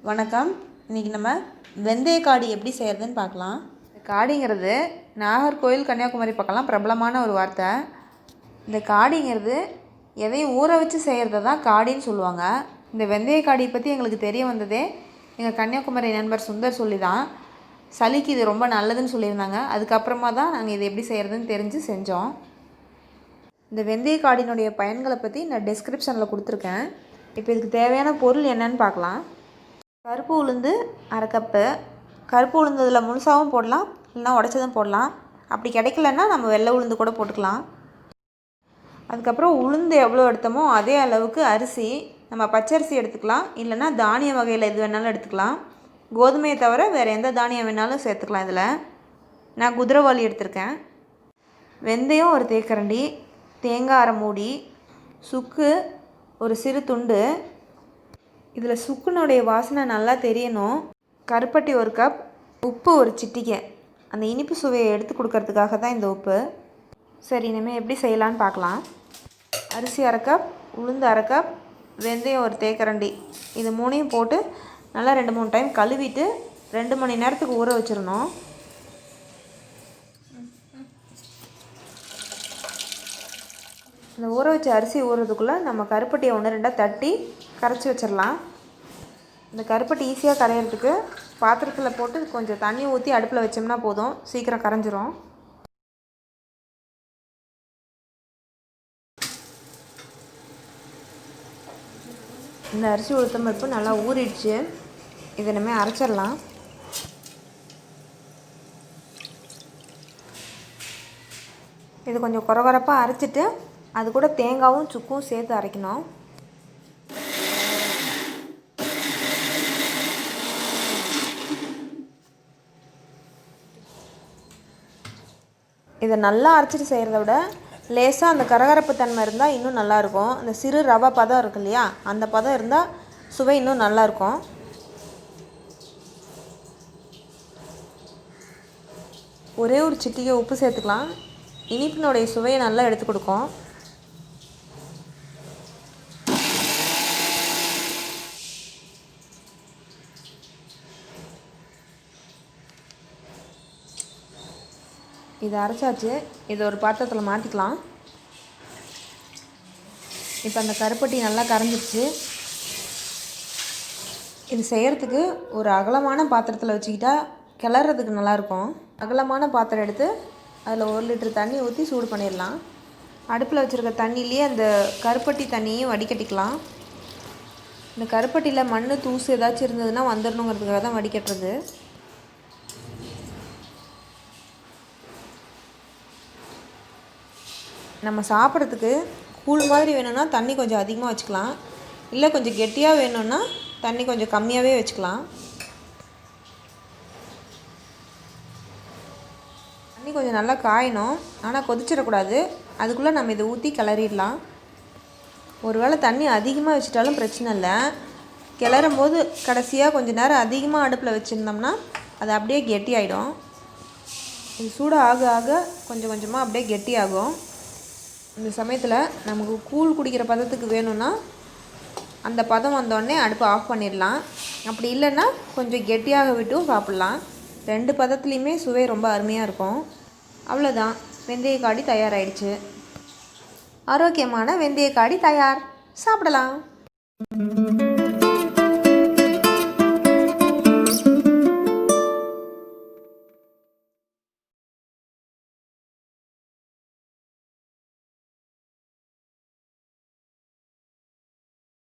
வணக்கம். இன்றைக்கி நம்ம வெந்தய காடி எப்படி செய்கிறதுன்னு பார்க்கலாம். காடிங்கிறது நாகர்கோவில் கன்னியாகுமரி பக்கம்லாம் பிரபலமான ஒரு வார்த்தை. இந்த காடிங்கிறது எதையும் ஊற வச்சு செய்கிறத தான் காடின்னு சொல்லுவாங்க. இந்த வெந்தய காடியை பற்றி எங்களுக்கு தெரிய வந்ததே எங்கள் கன்னியாகுமரி நண்பர் சுந்தர் சொல்லி தான். சளிக்கு இது ரொம்ப நல்லதுன்னு சொல்லியிருந்தாங்க. அதுக்கப்புறமா தான் நாங்கள் இதை எப்படி செய்கிறதுன்னு தெரிஞ்சு செஞ்சோம். இந்த வெந்தய காடியினுடைய பயன்களை பற்றி நான் டிஸ்கிரிப்ஷனில் கொடுத்துருக்கேன். இப்போ இதுக்கு தேவையான பொருள் என்னன்னு பார்க்கலாம். கருப்பு உளுந்து 1/2 கப்பு. கருப்பு உளுந்து இதில் முழுசாகவும் போடலாம், இல்லைனா உடச்சதும் போடலாம். அப்படி கிடைக்கலன்னா நம்ம வெள்ளை உளுந்து கூட போட்டுக்கலாம். அதுக்கப்புறம் உளுந்து எவ்வளோ எடுத்தோமோ அதே அளவுக்கு அரிசி. நம்ம பச்சரிசி எடுத்துக்கலாம், இல்லைனா தானிய வகையில் எது வேணாலும் எடுத்துக்கலாம். கோதுமையை தவிர வேறு எந்த தானியம் வேணாலும் சேர்த்துக்கலாம். இதில் நான் குதிரைவாளி எடுத்திருக்கேன். வெந்தயம் ஒரு தேக்கரண்டி, தேங்காய் அரை மூடி, சுக்கு ஒரு சிறு துண்டு. இதில் சுக்குனுடைய வாசனை நல்லா தெரியணும். கருப்பட்டி 1 கப், உப்பு ஒரு சிட்டிகை. அந்த இனிப்பு சுவையை எடுத்து கொடுக்கறதுக்காக தான் இந்த உப்பு. சரி, இனிமேல் எப்படி செய்யலான்னு பார்க்கலாம். அரிசி 1/2 கப், உளுந்து 1/2 கப், வெந்தயம் ஒரு தேக்கரண்டி. இது 3ஐயும் போட்டு நல்லா 2-3 டைம் கழுவிட்டு 2 மணி நேரத்துக்கு ஊற வச்சிடணும். இந்த ஊற வச்ச அரிசி ஊறுறதுக்குள்ளே நம்ம கருப்பட்டியை 1-2 தட்டி கரைச்சி வச்சிடலாம். இந்த கருப்பட்டி ஈஸியாக கரையிறதுக்கு பாத்திரத்தில் போட்டு கொஞ்சம் தண்ணி ஊற்றி அடுப்பில் வச்சோம்னா போதும், சீக்கிரம் கரைஞ்சிரும். இந்த அரிசி உளுத்தம் பருப்பு நல்லா ஊறிடுச்சு. இதை இனிமேல் அரைச்சிடலாம். இது கொஞ்சம் கொரகொரப்பாக அரைச்சிட்டு அது கூட தேங்காயும் சுக்கும் சேர்த்து அரைக்கணும். இதை நல்லா அரைச்சிட்டு செய்கிறத விட லேசாக அந்த கரகரப்பு தன்மை இருந்தால் இன்னும் நல்லாயிருக்கும். அந்த சிறு ரவை பதம் இருக்கு இல்லையா, அந்த பதம் இருந்தால் சுவை இன்னும் நல்லாயிருக்கும். ஒரே ஒரு சிட்டிகை உப்பு சேர்த்துக்கலாம். இனிப்பினுடைய சுவையை நல்லா எடுத்து கொடுக்கும். இதை அரைச்சாச்சு. இதை ஒரு பாத்திரத்தில் மாற்றிக்கலாம். இப்போ அந்த கருப்பட்டி நல்லா கரைஞ்சிடுச்சு. இது செய்கிறதுக்கு ஒரு அகலமான பாத்திரத்தில் வச்சுக்கிட்டா கிளறதுக்கு நல்லாயிருக்கும். அகலமான பாத்திரம் எடுத்து அதில் 1 லிட்டர் தண்ணி ஊற்றி சூடு பண்ணிடலாம். அடுப்பில் வச்சுருக்க தண்ணியிலேயே அந்த கருப்பட்டி தண்ணியும் வடிகட்டிக்கலாம். இந்த கருப்பட்டியில் மண் தூசு ஏதாச்சும் இருந்ததுன்னா வந்துடணுங்கிறதுக்காக தான் வடிகட்டுறது. நம்ம சாப்பிட்றதுக்கு கூழ் மாதிரி வேணும்னா தண்ணி கொஞ்சம் அதிகமாக வச்சுக்கலாம், இல்லை கொஞ்சம் கெட்டியாக வேணும்னா தண்ணி கொஞ்சம் கம்மியாகவே வச்சுக்கலாம். தண்ணி கொஞ்சம் நல்லா காயணும், ஆனால் கொதிச்சிடக்கூடாது. அதுக்குள்ளே நம்ம இதை ஊற்றி கிளறிடலாம். ஒருவேளை தண்ணி அதிகமாக வச்சுட்டாலும் பிரச்சனை இல்லை. கிளறும் போது கடைசியாக கொஞ்சம் நேரம் அதிகமாக அடுப்பில் வச்சுருந்தோம்னா அது அப்படியே கெட்டியாயிடும். இது சூடாக ஆக ஆக கொஞ்சம் கொஞ்சமாக அப்படியே கெட்டியாகும். இந்த சமயத்தில் நமக்கு கூழ் குடிக்கிற பதத்துக்கு வேணும்னா அந்த பதம் வந்தோடனே அடுப்பை ஆஃப் பண்ணிடலாம். அப்படி இல்லைன்னா கொஞ்சம் கெட்டியாக விட்டும் சாப்பிட்லாம். 2 பதத்துலேயுமே சுவை ரொம்ப அருமையாக இருக்கும். அவ்வளோதான், வெந்தய காடி தயாராகிடுச்சு. ஆரோக்கியமான வெந்தய காடி தயார். சாப்பிடலாம்.